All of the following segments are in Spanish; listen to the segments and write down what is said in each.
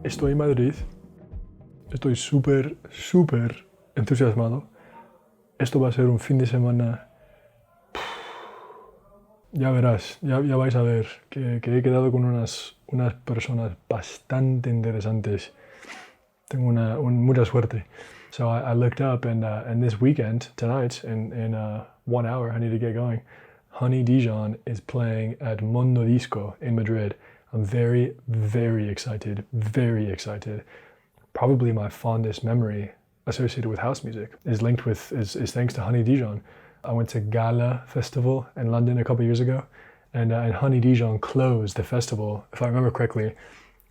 Estoy en Madrid. Estoy súper entusiasmado. Esto va a ser un fin de semana. Ya verás, ya vais a ver que he quedado con unas personas bastante interesantes. Tengo mucha suerte. So I looked up and this weekend, tonight, in 1 hour, I need to get going. Honey Dijon is playing at Mondo Disco in Madrid. I'm very, very excited, very excited. Probably my fondest memory associated with house music is thanks to Honey Dijon. I went to Gala Festival in London a couple years ago, and Honey Dijon closed the festival, if I remember correctly.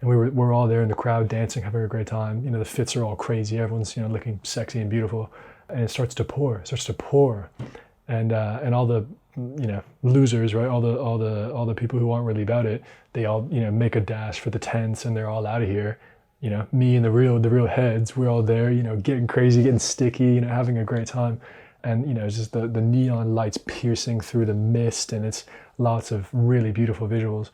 And we're all there in the crowd dancing, having a great time. You know, the fits are all crazy. Everyone's, you know, looking sexy and beautiful. And it starts to pour, and all the, you know, losers, right? All the people who aren't really about it, they all, you know, make a dash for the tents, and they're all out of here. You know, me and the real heads, we're all there, you know, getting crazy, getting sticky, you know, having a great time. And, you know, it's just the neon lights piercing through the mist, and it's lots of really beautiful visuals.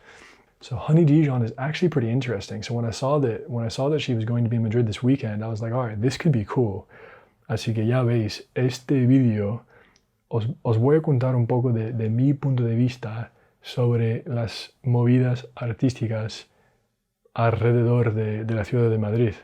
So Honey Dijon is actually pretty interesting. So when I saw that she was going to be in Madrid this weekend, I was like, all right, this could be cool. Así que ya veis, este vídeo os voy a contar un poco de mi punto de vista sobre las movidas artísticas alrededor de la ciudad de Madrid.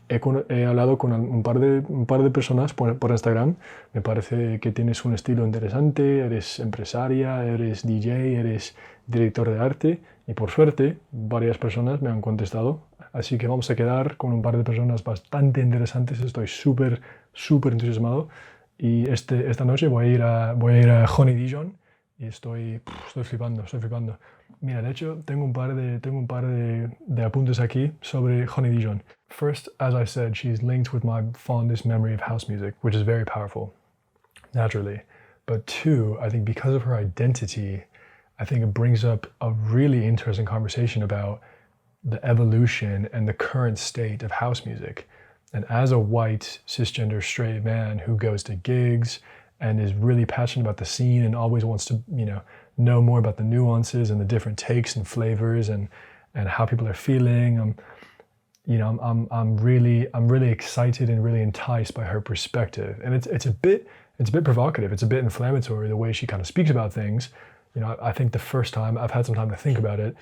He hablado con un par de personas por Instagram. Me parece que tienes un estilo interesante, eres empresaria, eres DJ, eres director de arte, y por suerte varias personas me han contestado. Así que vamos a quedar con un par de personas bastante interesantes. Estoy súper entusiasmado, y esta noche voy a ir a Honey Dijon y estoy flipando. Mira, de hecho tengo un par de apuntes aquí sobre Honey Dijon. First, as I said, she's linked with my fondest memory of house music, which is very powerful, naturally. But two, I think because of her identity, I think it brings up a really interesting conversation about the evolution and the current state of house music. And as a white, cisgender, straight man who goes to gigs and is really passionate about the scene and always wants to, you know more about the nuances and the different takes and flavors and how people are feeling, I'm really excited and really enticed by her perspective. And it's a bit provocative. It's a bit inflammatory, the way she kind of speaks about things. You know, I think the first time, I've had some time to think about it,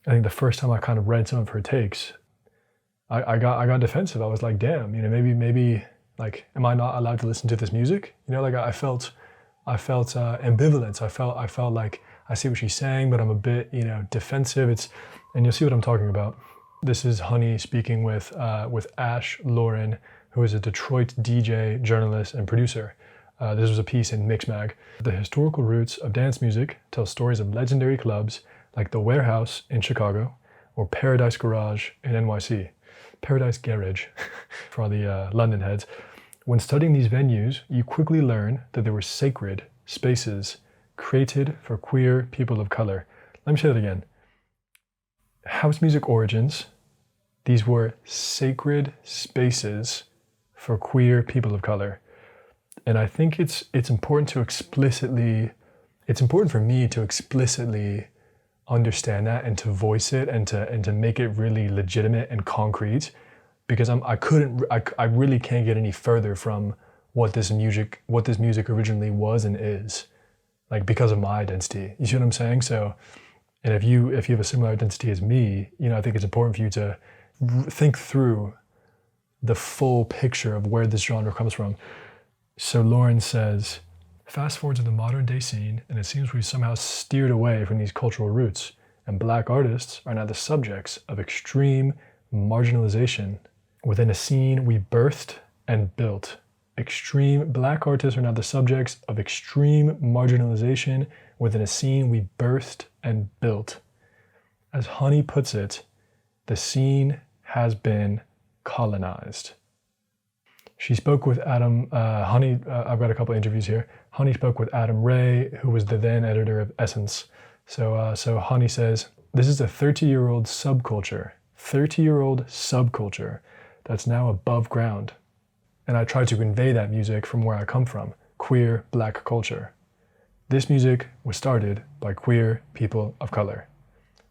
I think the first time I kind of read some of her takes, I got defensive. I was like, damn, you know, maybe like, am I not allowed to listen to this music? You know, like I felt ambivalence. I felt like I see what she's saying, but I'm a bit, you know, defensive. And you'll see what I'm talking about. This is Honey speaking with Ash Lauren, who is a Detroit DJ, journalist, and producer. This was a piece in Mixmag. The historical roots of dance music tell stories of legendary clubs like the Warehouse in Chicago or Paradise Garage in NYC. Paradise Garage for all the London heads. When studying these venues, you quickly learn that they were sacred spaces created for queer people of color. Let me say that again. House music origins, these were sacred spaces for queer people of color. And I think it's important for me to explicitly understand that and to voice it and to make it really legitimate and concrete, because I really can't get any further from what this music originally was and is, like, because of my identity. You see what I'm saying? So, and if you have a similar identity as me, you know, I think it's important for you to think through the full picture of where this genre comes from. So Lauren says, fast forward to the modern day scene, and it seems we've somehow steered away from these cultural roots, and Black artists are now the subjects of extreme marginalization within a scene we birthed and built. Black artists are now the subjects of extreme marginalization within a scene we birthed and built. As Honey puts it, the scene has been colonized. She spoke with Adam, Honey, I've got a couple interviews here. Honey spoke with Adam Ray, who was the then editor of Essence. So Honey says, this is a 30-year-old subculture that's now above ground. And I try to convey that music from where I come from, queer Black culture. This music was started by queer people of color.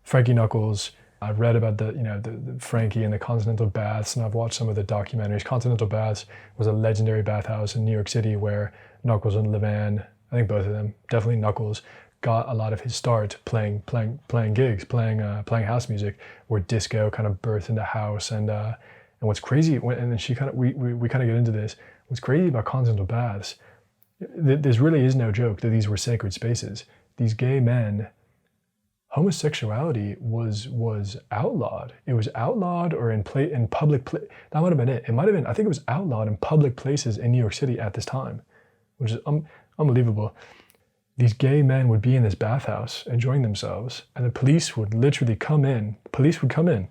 Frankie Knuckles, I've read about the Frankie and the Continental Baths, and I've watched some of the documentaries. Continental Baths was a legendary bathhouse in New York City where Knuckles and Levan, I think both of them, definitely Knuckles, got a lot of his start playing gigs, playing house music, where disco kind of birthed into house. And what's crazy, and then we kind of get into this. What's crazy about Continental Baths, there really is no joke that these were sacred spaces. These gay men, homosexuality was outlawed. It was outlawed, or in public. That might have been it. It might have been. I think it was outlawed in public places in New York City at this time, which is unbelievable. These gay men would be in this bathhouse enjoying themselves, and the police would literally come in. Police would come in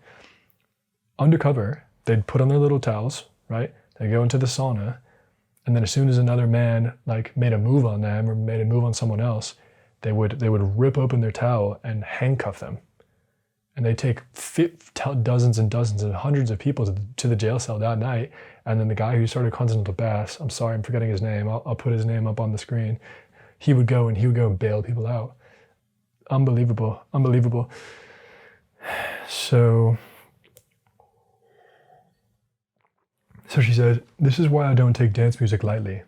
undercover. They'd put on their little towels, right? They'd go into the sauna, and then as soon as another man like made a move on them or made a move on someone else, they would rip open their towel and handcuff them. And they take dozens and dozens and hundreds of people to the jail cell that night. And then the guy who started Continental Baths, I'm sorry, I'm forgetting his name. I'll put his name up on the screen. He would go and bail people out. Unbelievable, unbelievable. So she said, this is why I don't take dance music lightly,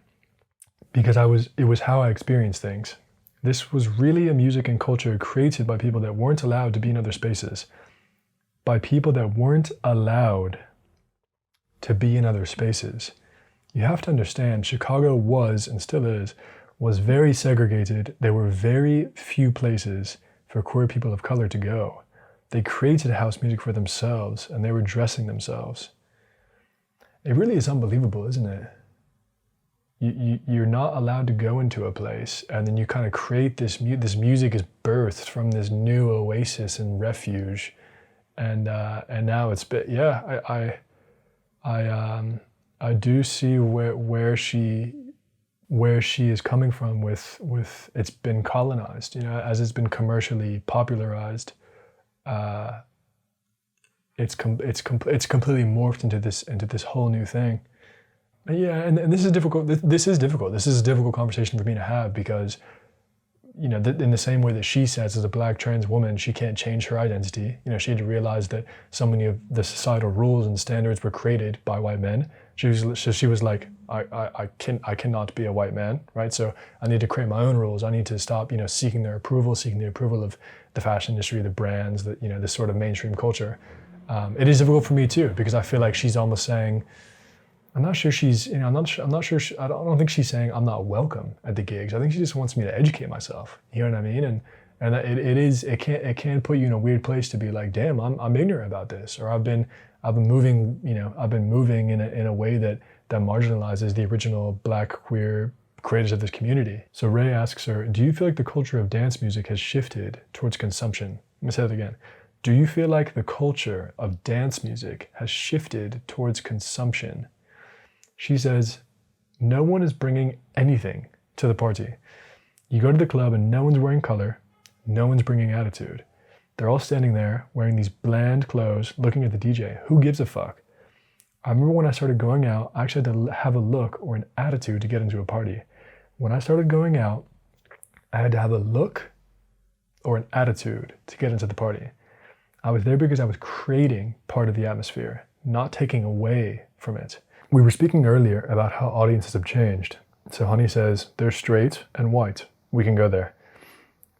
because it was how I experienced things. This was really a music and culture created by people that weren't allowed to be in other spaces, by people that weren't allowed to be in other spaces. You have to understand, Chicago was, and still is, was very segregated. There were very few places for queer people of color to go. They created house music for themselves, and they were dressing themselves. It really is unbelievable, isn't it? You're not allowed to go into a place, and then you kind of create this music is birthed from this new oasis and refuge, and now it's I do see where she is coming from with it's been colonized, as it's been commercially popularized. It's completely morphed into this whole new thing. Yeah, and this is difficult. This is difficult. This is a difficult conversation for me to have, because, in the same way that she says, as a black trans woman, she can't change her identity. She had to realize that so many of the societal rules and standards were created by white men. She was like, I cannot be a white man, right? So I need to create my own rules. I need to stop, seeking the approval of the fashion industry, the brands, this sort of mainstream culture. It is difficult for me too, because I feel like she's almost saying, I'm not sure she's, I'm not sure, I don't think she's saying I'm not welcome at the gigs. I think she just wants me to educate myself. You know what I mean? And it can put you in a weird place to be like, damn, I'm ignorant about this, or I've been moving in a way that marginalizes the original black queer creators of this community. So Ray asks her, do you feel like the culture of dance music has shifted towards consumption? Let me say that again. Do you feel like the culture of dance music has shifted towards consumption? She says, no one is bringing anything to the party. You go to the club and no one's wearing color, no one's bringing attitude. They're all standing there wearing these bland clothes, looking at the DJ. Who gives a fuck? I remember when I started going out, I actually had to have a look or an attitude to get into a party. When I started going out, I had to have a look or an attitude to get into the party. I was there because I was creating part of the atmosphere, not taking away from it. We were speaking earlier about how audiences have changed. So Honey says, they're straight and white. We can go there.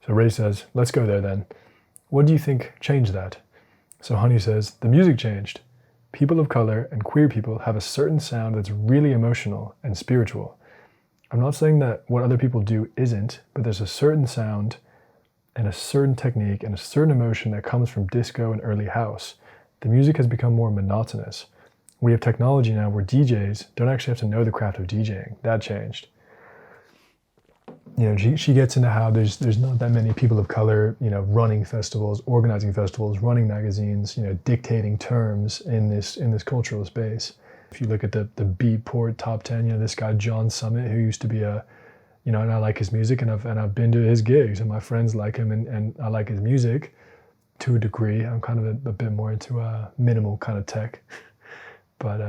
So Ray says, let's go there then. What do you think changed that? So Honey says, the music changed. People of color and queer people have a certain sound that's really emotional and spiritual. I'm not saying that what other people do isn't, but there's a certain sound and a certain technique and a certain emotion that comes from disco and early house. The music has become more monotonous. We have technology now where DJs don't actually have to know the craft of DJing. That changed. She gets into how there's not that many people of color, running festivals, organizing festivals, running magazines, dictating terms in this cultural space. If you look at the Beatport top 10, this guy John Summit, who used to be and I like his music, and I've been to his gigs, and my friends like him, and I like his music to a degree. I'm kind of a bit more into minimal kind of tech. But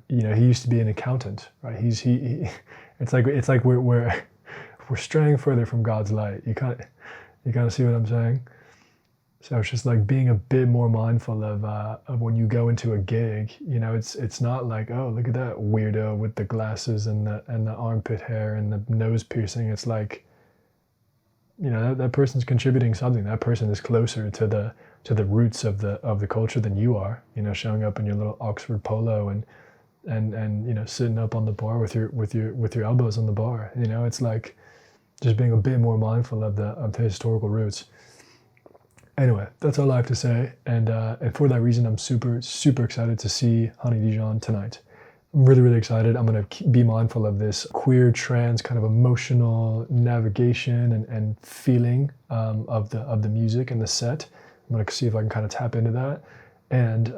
he used to be an accountant, right? It's like we're straying further from God's light. You kind of see what I'm saying? So it's just like being a bit more mindful of when you go into a gig. You know, it's not like, oh, look at that weirdo with the glasses and the armpit hair and the nose piercing. It's like, you know, that person's contributing something. That person is closer to the roots of the culture than you are. You know, showing up in your little Oxford polo and you know, sitting up on the bar with your elbows on the bar. You know, it's like just being a bit more mindful of the historical roots. Anyway, that's all I have to say, and for that reason, I'm super excited to see Honey Dijon tonight. I'm really excited. I'm going to be mindful of this queer trans kind of emotional navigation and feeling of the music and the set. I'm going to see if I can kind of tap into that. And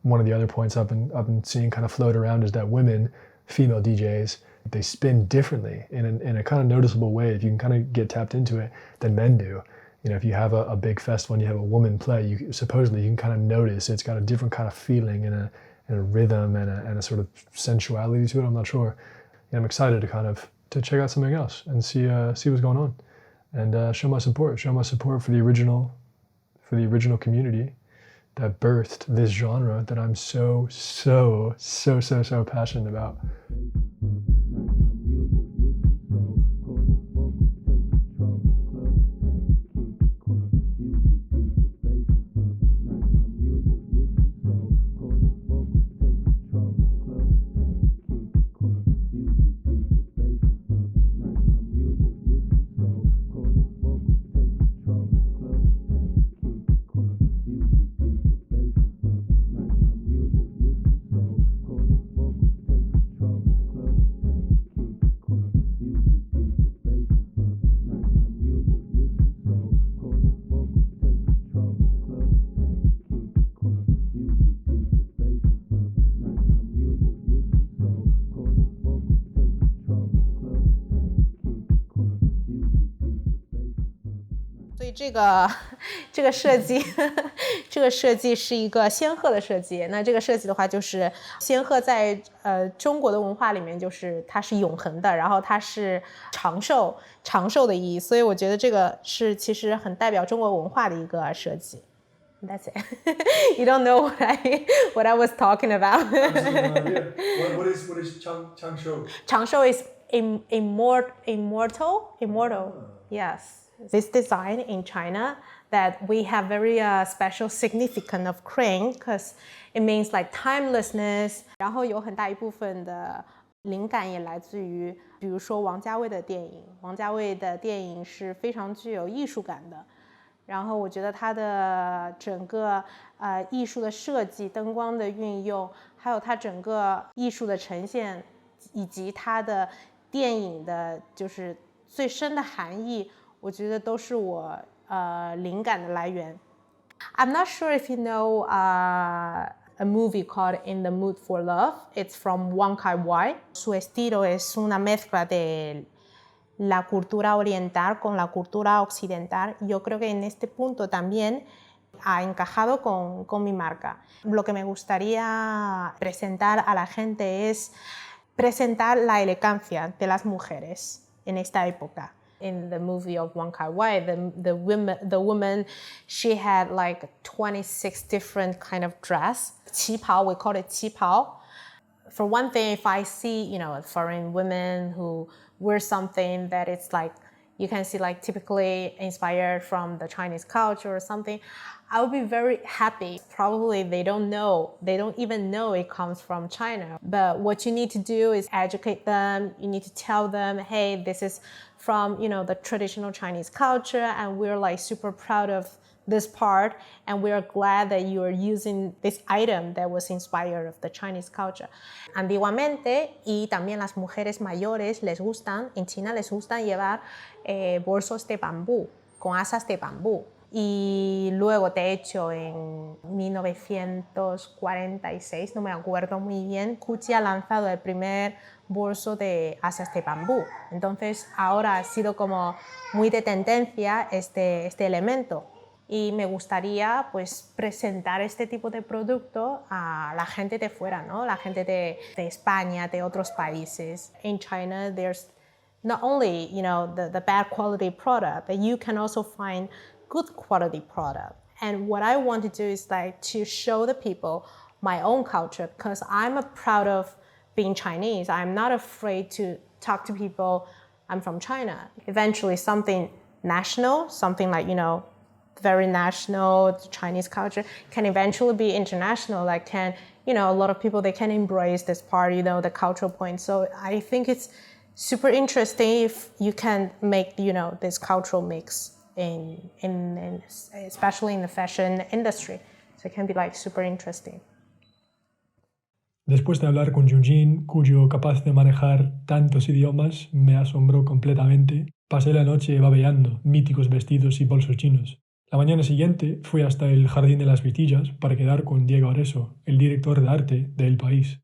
one of the other points I've been seeing kind of float around is that women, female DJs, they spin differently in a kind of noticeable way, if you can kind of get tapped into it, than men do. You know, if you have a big festival and you have a woman play, supposedly you can kind of notice it's got a different kind of feeling and a rhythm and a sort of sensuality to it. I'm not sure. I'm excited to check out something else and see what's going on, and show my support for the original community that birthed this genre that I'm so passionate about.这个设计这个设计是一个仙鹤的设计。那这个设计的话，就是仙鹤在中国的文化里面，就是它是永恒的，然后它是长寿的意义，所以我觉得这个是其实很代表中国文化的一个设计。That's it. You don't know what I was talking about. What is Changshou? Changshou is immortal. Yes. This design in China that we have very special significance of crane because it means like timelessness. 然后有很大一部分的灵感也来自于，比如说王家卫的电影。王家卫的电影是非常具有艺术感的。然后我觉得它的整个艺术的设计、灯光的运用，还有它整个艺术的呈现，以及它的电影的就是最深的含义，我觉得都是我灵感的来源。I'm not sure if you know a movie called In the Mood for Love. It's from Wong Kar-wai. Su estilo es una mezcla de la cultura oriental con la cultura occidental. Yo creo que en este punto también ha encajado con mi marca. Lo que me gustaría presentar a la gente es presentar la elegancia de las mujeres en esta época. In the movie of Wong Kar-wai, the woman, she had like 26 different kind of dress. 旗袍, we call it 旗袍. For one thing, if I see, foreign women who wear something that it's like, you can see like typically inspired from the Chinese culture or something, I would be very happy. Probably they don't even know it comes from China. But what you need to do is educate them. You need to tell them, hey, this is from, the traditional Chinese culture, and we're like super proud of this part, and we are glad that you are using this item that was inspired of the Chinese culture. Antiguamente, y también las mujeres mayores en China les gustan llevar bolsos de bambú, con asas de bambú. Y luego, de hecho, en 1946, no me acuerdo muy bien, Gucci ha lanzado el primer bolso de asas de bambú. Entonces, ahora ha sido como muy de tendencia este elemento. Y me gustaría pues presentar este tipo de producto a la gente de fuera, ¿no? La gente de España, de otros países. In China, there's not only, the bad quality product, but you can also find good quality product. And what I want to do is like to show the people my own culture, because I'm proud of being Chinese. I'm not afraid to talk to people, I'm from China. Eventually something national, something like, very national, Chinese culture can eventually be international, like can, a lot of people, they can embrace this part, the cultural point. So I think it's super interesting if you can make, this cultural mix in especially in the fashion industry. So it can be like super interesting. Después de hablar con Yunjin, cuyo capaz de manejar tantos idiomas me asombró completamente, pasé la noche babeando míticos vestidos y bolsos chinos. La mañana siguiente fui hasta el Jardín de las Vitillas para quedar con Diego Areso, el director de arte del País.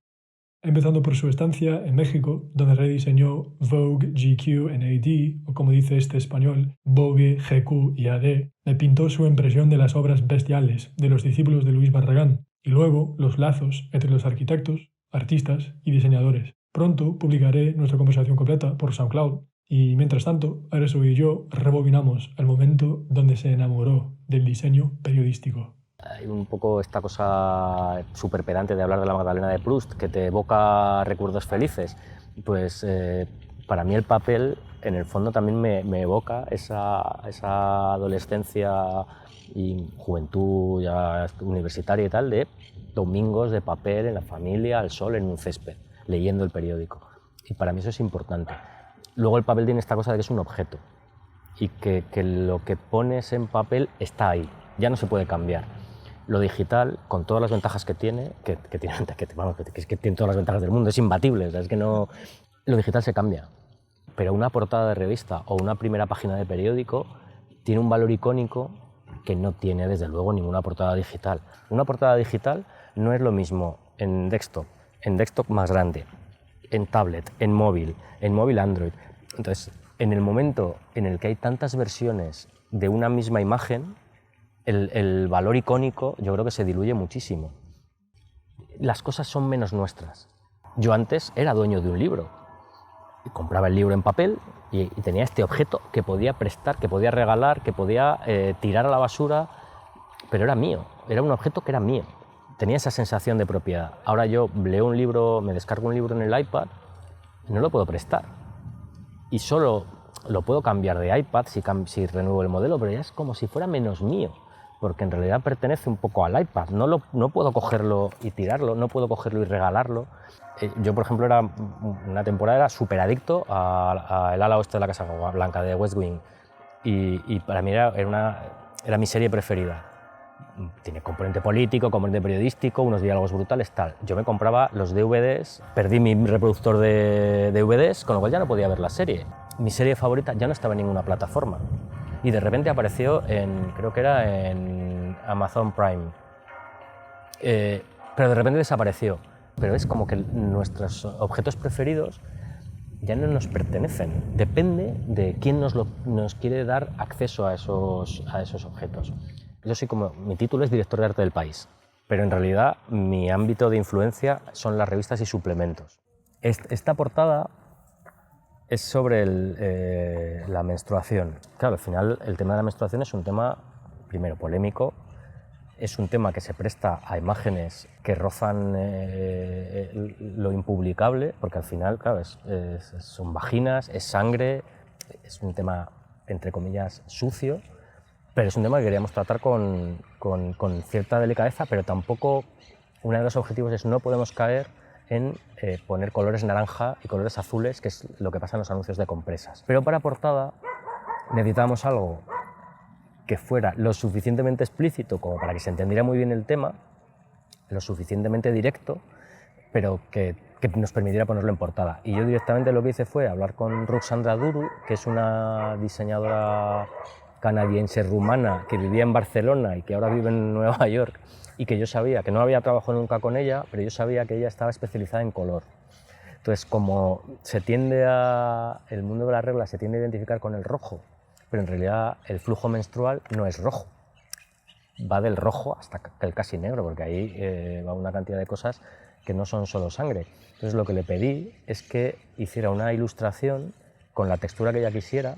Empezando por su estancia en México, donde rediseñó Vogue, GQ and AD, o como dice este español, Vogue, GQ y AD, me pintó su impresión de las obras bestiales de los discípulos de Luis Barragán, y luego los lazos entre los arquitectos, artistas y diseñadores. Pronto publicaré nuestra conversación completa por SoundCloud, y mientras tanto, Areso y yo rebobinamos el momento donde se enamoró del diseño periodístico. Hay un poco esta cosa súper pedante de hablar de la Magdalena de Proust, que te evoca recuerdos felices. Pues para mí el papel, en el fondo, también me evoca esa adolescencia y juventud ya universitaria y tal, de domingos de papel en la familia, al sol, en un césped, leyendo el periódico. Y para mí eso es importante. Luego el papel tiene esta cosa de que es un objeto y que lo que pones en papel está ahí, ya no se puede cambiar. Lo digital, con todas las ventajas que tiene, que tiene todas las ventajas del mundo, es imbatible, o sea, es que no... Lo digital se cambia, pero una portada de revista o una primera página de periódico tiene un valor icónico que no tiene, desde luego, ninguna portada digital. Una portada digital no es lo mismo en desktop más grande, en tablet, en móvil Android. Entonces, en el momento en el que hay tantas versiones de una misma imagen, el valor icónico yo creo que se diluye muchísimo. Las cosas son menos nuestras. Yo antes era dueño de un libro, y compraba el libro en papel y tenía este objeto que podía prestar, que podía regalar, que podía tirar a la basura, pero era mío, era un objeto que era mío. Tenía esa sensación de propiedad. Ahora yo leo un libro, me descargo un libro en el iPad, no lo puedo prestar. Y solo lo puedo cambiar de iPad si renuevo el modelo, pero ya es como si fuera menos mío, porque en realidad pertenece un poco al iPad. No puedo cogerlo y tirarlo, no puedo cogerlo y regalarlo. Yo, por ejemplo, una temporada era súper adicto al ala oeste de la Casa Blanca, de West Wing, y para mí era mi serie preferida. Tiene componente político, componente periodístico, unos diálogos brutales, tal. Yo me compraba los DVDs, perdí mi reproductor de DVDs, con lo cual ya no podía ver la serie. Mi serie favorita ya no estaba en ninguna plataforma. Y de repente apareció creo que era en Amazon Prime. Pero de repente desapareció. Pero es como que nuestros objetos preferidos ya no nos pertenecen. Depende de quién nos quiere dar acceso a esos objetos. Yo soy mi título es director de arte del País, pero en realidad mi ámbito de influencia son las revistas y suplementos. Esta portada es sobre la menstruación. Claro, al final el tema de la menstruación es un tema, primero, polémico, es un tema que se presta a imágenes que rozan lo impublicable, porque al final, claro, son vaginas, es sangre, es un tema, entre comillas, sucio, pero es un tema que queríamos tratar con cierta delicadeza, pero tampoco uno de los objetivos es no podemos caer en poner colores naranja y colores azules, que es lo que pasa en los anuncios de compresas. Pero para portada necesitábamos algo que fuera lo suficientemente explícito como para que se entendiera muy bien el tema, lo suficientemente directo, pero que nos permitiera ponerlo en portada. Y yo directamente lo que hice fue hablar con Ruxandra Duru, que es una diseñadora canadiense rumana que vivía en Barcelona y que ahora vive en Nueva York, y que yo sabía que no había trabajado nunca con ella, pero yo sabía que ella estaba especializada en color. Entonces, como el mundo de las reglas se tiende a identificar con el rojo, pero en realidad el flujo menstrual no es rojo, va del rojo hasta el casi negro, porque ahí va una cantidad de cosas que no son solo sangre. Entonces, lo que le pedí es que hiciera una ilustración con la textura que ella quisiera,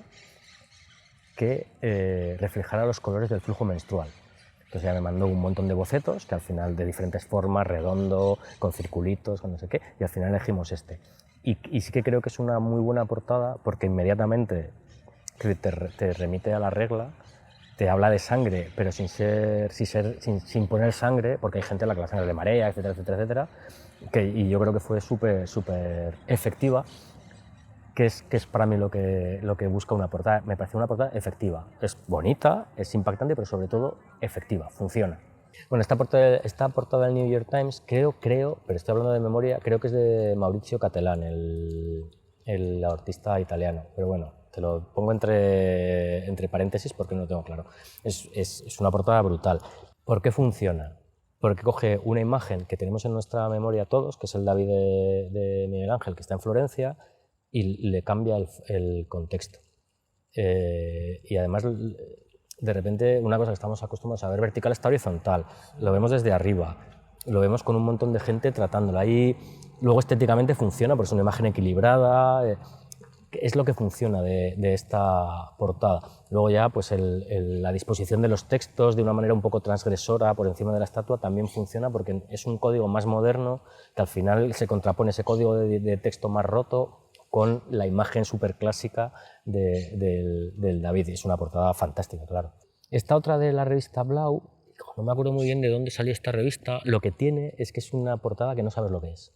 que reflejara los colores del flujo menstrual. Entonces ella me mandó un montón de bocetos, que al final de diferentes formas, redondo, con circulitos, con no sé qué, y al final elegimos este. Y sí que creo que es una muy buena portada porque inmediatamente te remite a la regla, te habla de sangre, pero sin poner sangre, porque hay gente a la que la sangre le marea, etcétera, etcétera, etcétera, y yo creo que fue súper efectiva, que es para mí lo que busca una portada. Me parece una portada efectiva. Es bonita, es impactante, pero sobre todo efectiva, funciona. Bueno, esta portada del New York Times, creo, pero estoy hablando de memoria, creo que es de Maurizio Cattelan, el artista italiano, pero bueno, te lo pongo entre paréntesis porque no lo tengo claro. Es una portada brutal. ¿Por qué funciona? Porque coge una imagen que tenemos en nuestra memoria todos, que es el David de Miguel Ángel, que está en Florencia, y le cambia el contexto. Y además, de repente, una cosa que estamos acostumbrados a ver vertical está horizontal, lo vemos desde arriba, lo vemos con un montón de gente tratándola. Ahí luego estéticamente funciona, porque es una imagen equilibrada, es lo que funciona de esta portada. Luego ya pues la disposición de los textos de una manera un poco transgresora por encima de la estatua también funciona porque es un código más moderno que al final se contrapone ese código de texto más roto con la imagen súper clásica del David. Es una portada fantástica, claro. Esta otra de la revista Blau, no me acuerdo muy bien de dónde salió esta revista, lo que tiene es que es una portada que no sabes lo que es.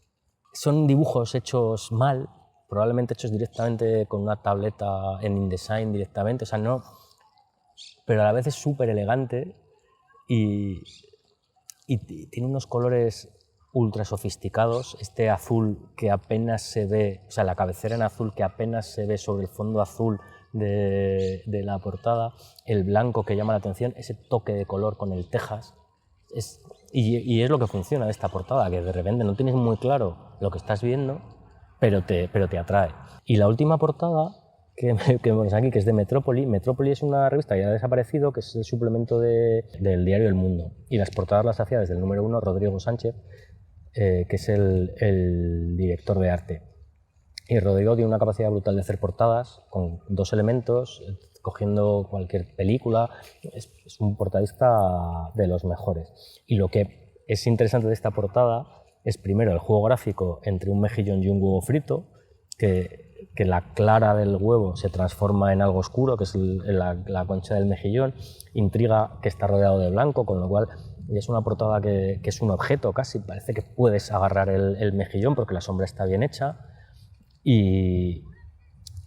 Son dibujos hechos mal, probablemente hechos directamente con una tableta en InDesign directamente, o sea, no, pero a la vez es súper elegante y tiene unos colores ultra sofisticados, este azul que apenas se ve, o sea, la cabecera en azul que apenas se ve sobre el fondo azul de la portada, el blanco que llama la atención, ese toque de color con el Texas, y es lo que funciona de esta portada, que de repente no tienes muy claro lo que estás viendo, pero te atrae. Y la última portada que vemos aquí, que es de Metrópoli. Metrópoli es una revista que ya ha desaparecido, que es el suplemento del diario El Mundo. Y las portadas las hacía desde el número 1 Rodrigo Sánchez, que es el director de arte. Y Rodrigo tiene una capacidad brutal de hacer portadas con 2 elementos, cogiendo cualquier película. Es un portadista de los mejores. Y lo que es interesante de esta portada es primero el juego gráfico entre un mejillón y un huevo frito, que la clara del huevo se transforma en algo oscuro, que es la concha del mejillón, intriga que está rodeado de blanco, con lo cual es una portada que es un objeto casi, parece que puedes agarrar el mejillón porque la sombra está bien hecha, y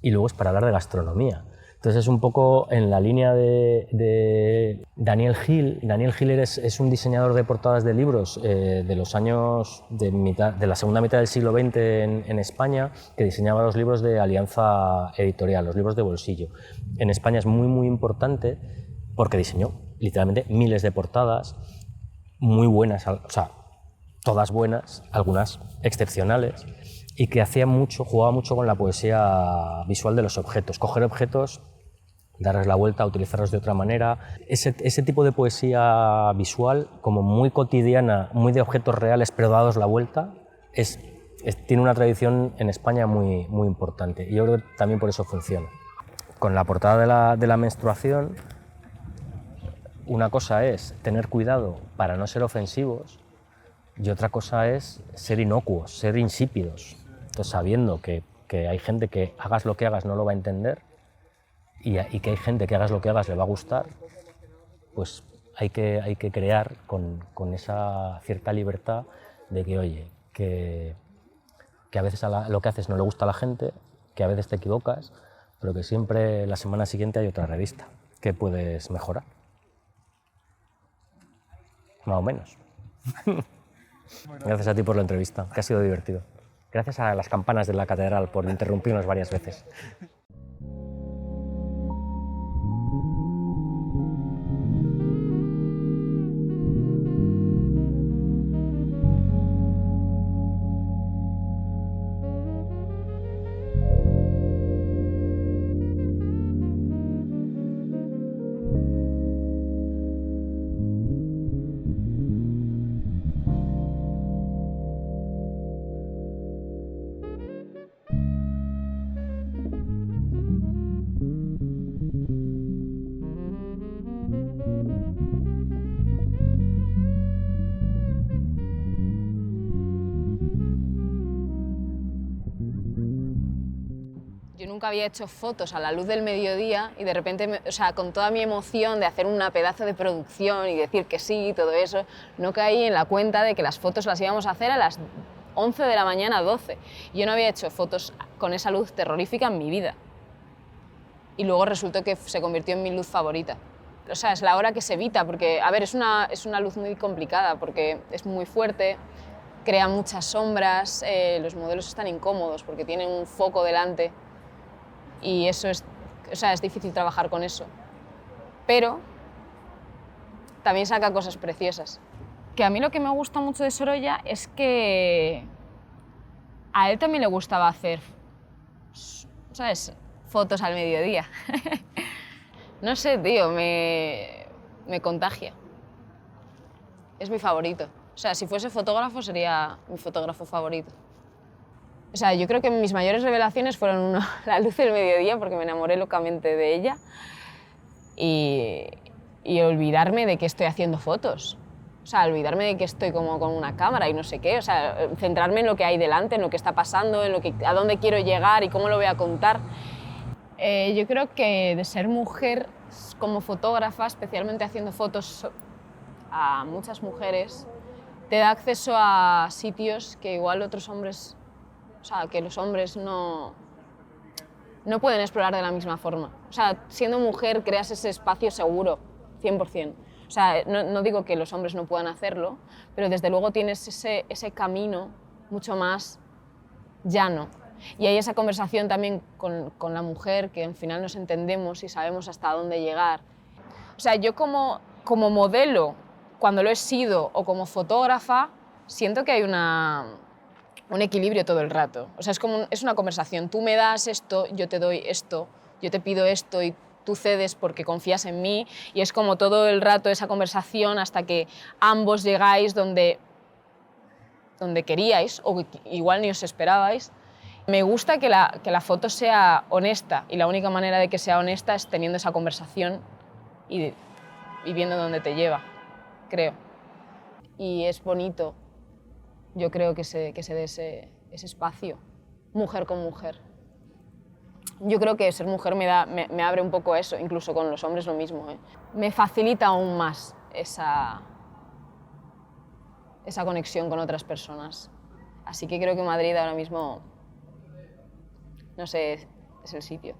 luego es para hablar de gastronomía. Entonces es un poco en la línea de Daniel Gil. Daniel Gil es un diseñador de portadas de libros de los años de la segunda mitad del siglo XX en España, que diseñaba los libros de Alianza Editorial, los libros de bolsillo. En España es muy, muy importante porque diseñó literalmente miles de portadas, muy buenas, o sea, todas buenas, algunas excepcionales, y que jugaba mucho con la poesía visual de los objetos, coger objetos, darles la vuelta, utilizarlos de otra manera. Ese tipo de poesía visual, como muy cotidiana, muy de objetos reales, pero dados la vuelta, tiene una tradición en España muy, muy importante, y yo creo que también por eso funciona. Con la portada de la menstruación, una cosa es tener cuidado para no ser ofensivos, y otra cosa es ser inocuos, ser insípidos. Entonces, sabiendo que hay gente que hagas lo que hagas no lo va a entender y que hay gente que hagas lo que hagas le va a gustar, pues hay que crear con esa cierta libertad de que, oye, que a veces lo que haces no le gusta a la gente, que a veces te equivocas, pero que siempre la semana siguiente hay otra revista que puedes mejorar. Más o menos. Gracias a ti por la entrevista, que ha sido divertido. Gracias a las campanas de la catedral por interrumpirnos varias veces. nunca había hecho fotos a la luz del mediodía y de repente, o sea, con toda mi emoción de hacer una pedazo de producción y decir que sí y todo eso, no caí en la cuenta de que las fotos las íbamos a hacer a las 11 de la mañana, 12. Yo no había hecho fotos con esa luz terrorífica en mi vida. Y luego resultó que se convirtió en mi luz favorita. O sea, es la hora que se evita, porque, a ver, es una luz muy complicada, porque es muy fuerte, crea muchas sombras, los modelos están incómodos porque tienen un foco delante y eso es, o sea, es difícil trabajar con eso. Pero también saca cosas preciosas. Que a mí lo que me gusta mucho de Sorolla es que a él también le gustaba hacer, ¿sabes?, fotos al mediodía. No sé, tío, me contagia. Es mi favorito. O sea, si fuese fotógrafo sería mi fotógrafo favorito. O sea, yo creo que mis mayores revelaciones fueron la luz del mediodía, porque me enamoré locamente de ella, y olvidarme de que estoy haciendo fotos. O sea, olvidarme de que estoy como con una cámara y no sé qué. O sea, centrarme en lo que hay delante, en lo que está pasando, en a dónde quiero llegar y cómo lo voy a contar. Yo creo que de ser mujer como fotógrafa, especialmente haciendo fotos a muchas mujeres, te da acceso a sitios que igual otros hombres, o sea, que los hombres no pueden explorar de la misma forma. O sea, siendo mujer creas ese espacio seguro, 100%. O sea, no digo que los hombres no puedan hacerlo, pero desde luego tienes ese camino mucho más llano. Y hay esa conversación también con la mujer, que al final nos entendemos y sabemos hasta dónde llegar. O sea, yo como modelo, cuando lo he sido, o como fotógrafa, siento que hay un equilibrio todo el rato. O sea, es una conversación. Tú me das esto, yo te doy esto, yo te pido esto y tú cedes porque confías en mí, y es como todo el rato esa conversación hasta que ambos llegáis donde queríais o igual ni os esperabais. Me gusta que la foto sea honesta, y la única manera de que sea honesta es teniendo esa conversación y viendo dónde te lleva, creo. Y es bonito, yo creo, que se dé ese espacio, mujer con mujer. Yo creo que ser mujer me abre un poco eso, incluso con los hombres lo mismo, ¿eh? Me facilita aún más esa conexión con otras personas. Así que creo que Madrid ahora mismo, no sé, es el sitio.